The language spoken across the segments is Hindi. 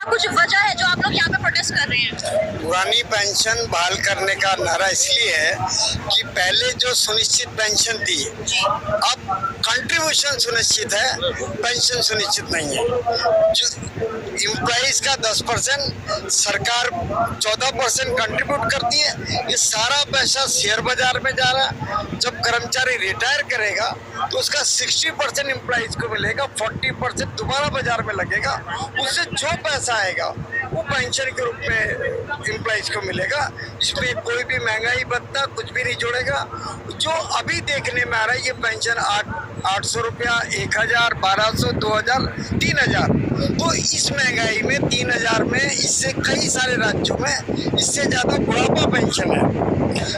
कुछ वजह है जो आप लोग यहाँ पे प्रोटेस्ट कर रहे हैं? पुरानी पेंशन बहाल करने का नारा इसलिए है कि पहले जो सुनिश्चित पेंशन थी, अब कंट्रीब्यूशन सुनिश्चित है, पेंशन सुनिश्चित नहीं है। जो एम्प्लॉइज का 10%, सरकार 14% कंट्रीब्यूट करती है। ये सारा पैसा शेयर बाजार में जा रहा है। जब कर्मचारी रिटायर करेगा तो उसका 60% एम्प्लॉइज को मिलेगा, 40% दोबारा बाजार में लगेगा। उससे जो पैसा आएगा वो पेंशन के रूप में एम्प्लॉइज को मिलेगा। इसमें कोई भी महंगाई भत्ता कुछ भी नहीं जोड़ेगा। जो अभी देखने में आ रहा है, ये पेंशन 800 रुपया, 1000, 1200, 2000, 3000। तो इस महंगाई में 3000 में इससे कई सारे राज्यों में इससे ज्यादा बुढ़ापा पेंशन है।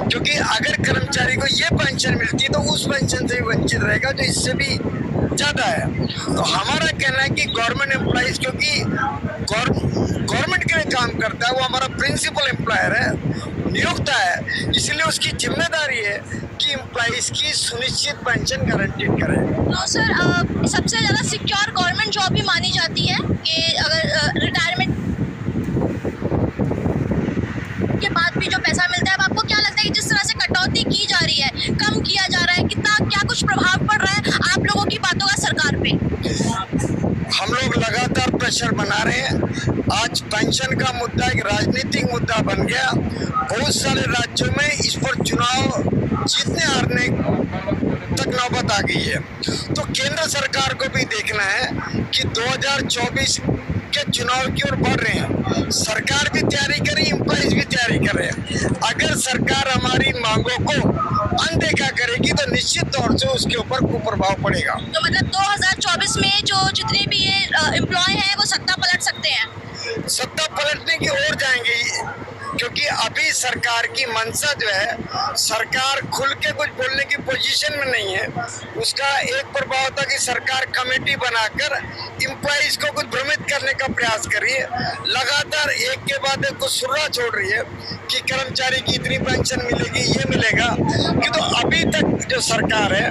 क्योंकि अगर कर्मचारी को ये पेंशन मिलती है तो उस पेंशन से भी वंचित रहेगा जो इससे भी ज्यादा है। तो हमारा कहना है कि गवर्नमेंट एम्प्लॉइज, क्योंकि गवर्नमेंट के लिए काम करता है, वो हमारा प्रिंसिपल एम्प्लॉयर है, नियुक्त है, इसलिए उसकी जिम्मेदारी है कि एम्प्लॉइज की सुनिश्चित पेंशन गारंटीड करें। तो सर, सबसे ज्यादा सिक्योर गवर्नमेंट जॉब भी मानी जाती है कि अगर रिटायरमेंट के बाद भी जो पैसा मिलता है, अब आपको क्या लगता है कि जिस तरह से कटौती की जा रही है, कम किया जा रहा है, कितना क्या कुछ प्रभाव पड़ रहा है आप लोगों की बातों का सरकार पे? हम लोग लगातार प्रेशर बना रहे हैं। आज पेंशन का मुद्दा एक राजनीतिक मुद्दा बन गया। बहुत सारे राज्यों में इस पर चुनाव जीतने हारने तक नौबत आ गई है। तो केंद्र सरकार को भी देखना है कि 2024 के चुनाव की ओर बढ़ रहे हैं। सरकार भी तैयारी कर रही है, एम्प्लॉइज भी तैयारी कर रहे हैं। अगर सरकार हमारी मांगों को अनदेखा करेगी तो निश्चित तौर से उसके ऊपर कुप्रभाव पड़ेगा। तो मतलब 2024 में जो जितने भी ये एम्प्लॉय हैं वो सत्ता पलट सकते हैं? सत्ता पलटने की ओर जाएंगे, क्योंकि अभी सरकार की मंशा जो है, सरकार खुल के कुछ बोलने की पोजीशन में नहीं है। उसका एक प्रभाव था कि सरकार कमेटी बनाकर एम्प्लॉइज को कुछ भ्रमित करने का प्रयास कर रही है। लगातार एक के बाद एक को सुर्रा छोड़ रही है कि कर्मचारी की इतनी पेंशन मिलेगी, ये मिलेगा। कि तो अभी तक जो सरकार है,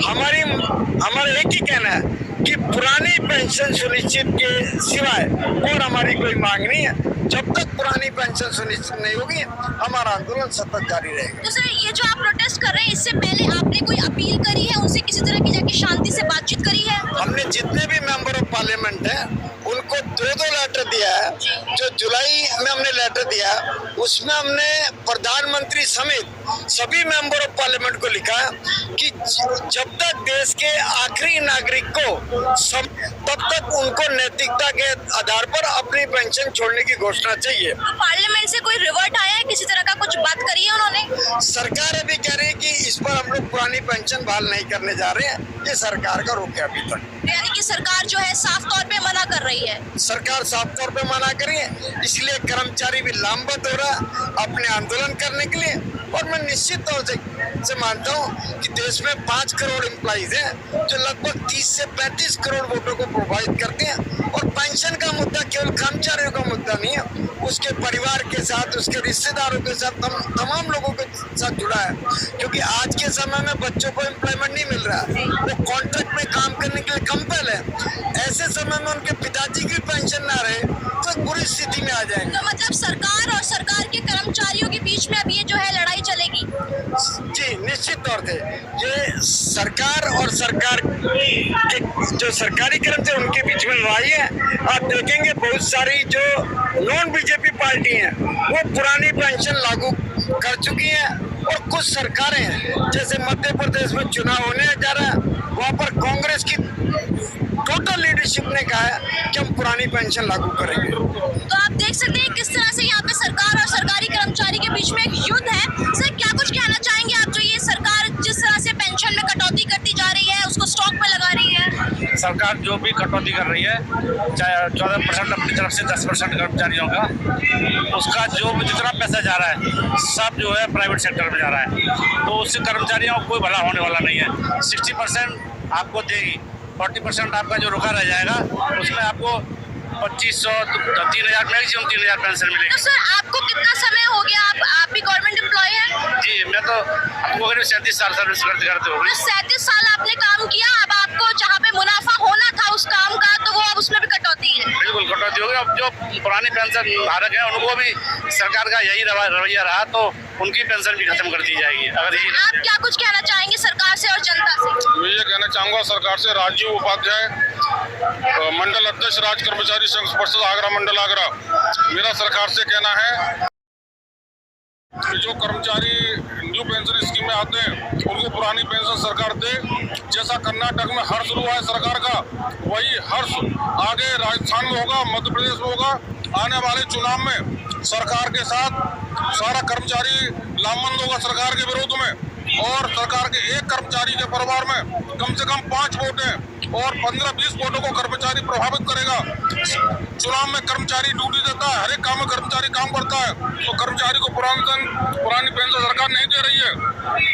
हमारा एक ही कहना है कि पुरानी पेंशन सुनिश्चित के सिवाय और हमारी कोई मांग नहीं है। जब तक पुरानी पेंशन सुनिश्चित नहीं होगी, हमारा आंदोलन सतत जारी रहेगा। तो सर, ये जो आप प्रोटेस्ट कर रहे हैं, इससे पहले आपने कोई अपील करी है उनसे, किसी तरह की जाके शांति से बातचीत करी है? हमने जितने भी मेंबर ऑफ पार्लियामेंट हैं उनको 2 लेटर दिया है। जो जुलाई में हमने लेटर दिया, उसमें हमने प्रधानमंत्री समेत सभी मेंबर ऑफ पार्लियामेंट को लिखा है कि जब तक देश के आखिरी नागरिक को तब तक उनको नैतिकता के आधार पर अपनी पेंशन छोड़ने की घोषणा चाहिए। तो पार्लियामेंट से कोई रिवर्ट आया है, किसी तरह का कुछ बात करी है उन्होंने? सरकार अभी कह रही है कि इस पर हम लोग पुरानी पेंशन बहाल नहीं करने जा रहे हैं। ये सरकार का रुख है अभी तक। यानी कि सरकार जो है साफ तौर पे मना कर रही है? सरकार साफ तौर पे मना कर रही है, इसलिए कर्मचारी भी लामबंद हो रहा है अपने आंदोलन करने के लिए। और मैं निश्चित तौर से मानता हूँ कि देश में 5 करोड़ एम्प्लॉइज हैं जो लगभग 30 से 35 करोड़ वोटों को प्रभावित करते हैं। और पेंशन का मुद्दा केवल कर्मचारियों का मुद्दा नहीं है, उसके परिवार के साथ, उसके रिश्तेदारों के साथ, तमाम लोगों के साथ जुड़ा है। क्योंकि आज के समय में बच्चों को एम्प्लॉयमेंट नहीं मिल रहा है, वो कॉन्ट्रैक्ट में काम करने के लिए कंपेल है। ऐसे समय में उनके पिताजी की पेंशन ना रहे तो एक बुरी स्थिति में आ जाएंगे। तो मतलब सरकार और सरकार के कर्मचारियों के बीच में अब ये जो है लड़ाई चलेगी? जी, निश्चित तौर से ये सरकार और सरकार के जो सरकारी कर्मचारी उनके बीच में लड़ाई है। आप देखेंगे बहुत सारी जो नॉन बीजेपी पार्टी हैं वो पुरानी पेंशन लागू कर चुकी हैं। और कुछ सरकारें हैं, जैसे मध्य प्रदेश में चुनाव होने जा रहा है, वहाँ पर कांग्रेस की टोटल लीडरशिप ने कहा है कि हम पुरानी पेंशन लागू करेंगे। तो आप देख सकते हैं किस तरह से यहाँ पे सरकार और सरकारी कर्मचारी के बीच में एक युद्ध है। सर, क्या कुछ कहना चाहेंगे आप, जो ये सरकार जिस तरह से पेंशन में कटौती करती जा रही है, उसको स्टॉक पे लगा रही है? सरकार जो भी कटौती कर रही है, चाहे 14% अपनी तरफ से 10% कर्मचारियों का, उसका जो भी जितना पैसा जा रहा है सब जो है प्राइवेट सेक्टर में जा रहा है। तो उससे कर्मचारियों को कोई भला होने वाला नहीं है। 60% आपको देगी, 40% आपका जो रुका रह जाएगा उसमें आपको 2500 3000 मैक्सिमम 3000 पेंशन मिलेगी। तो सर, आपको कितना समय हो गया, आप भी गवर्नमेंट एम्प्लॉय हैं? जी, मैं तो आपको करीब 37 साल सर्विस करते हो गई। 37 साल आपने काम किया, अब आपको जहाँ पे मुनाफा होना था उस काम का, तो वो अब उसमें भी कटौती है। बिल्कुल कटौती होगी। अब जो पुरानी पेंशन धारक है उनको भी सरकार का यही रवैया रहा तो उनकी पेंशन भी खत्म कर दी जाएगी। अगर यही आप क्या कुछ कहना चाहेंगे सरकार से और जनता से? मैं ये कहना चाहूँगा सरकार से, राजीव उपाध्याय मंडल अध्यक्ष राज्य कर्मचारी संघ परिषद आगरा मंडल आगरा, मेरा सरकार से कहना है कि जो कर्मचारी न्यू पेंशन स्कीम में आते हैं उनको पुरानी पेंशन सरकार दे। जैसा कर्नाटक में हर्ष हुआ है सरकार का, वही हर्ष आगे राजस्थान में होगा, मध्य प्रदेश में होगा। आने वाले चुनाव में सरकार के साथ सारा कर्मचारी लामबंद होगा सरकार के विरोध में, और सरकार के एक कर्मचारी के परिवार में कम से कम 5 वोट हैं और 15-20 वोटों को कर्मचारी प्रभावित करेगा। चुनाव में कर्मचारी ड्यूटी देता है, हर एक काम में कर्मचारी काम करता है, तो कर्मचारी को पुरानी पेंशन सरकार नहीं दे रही है।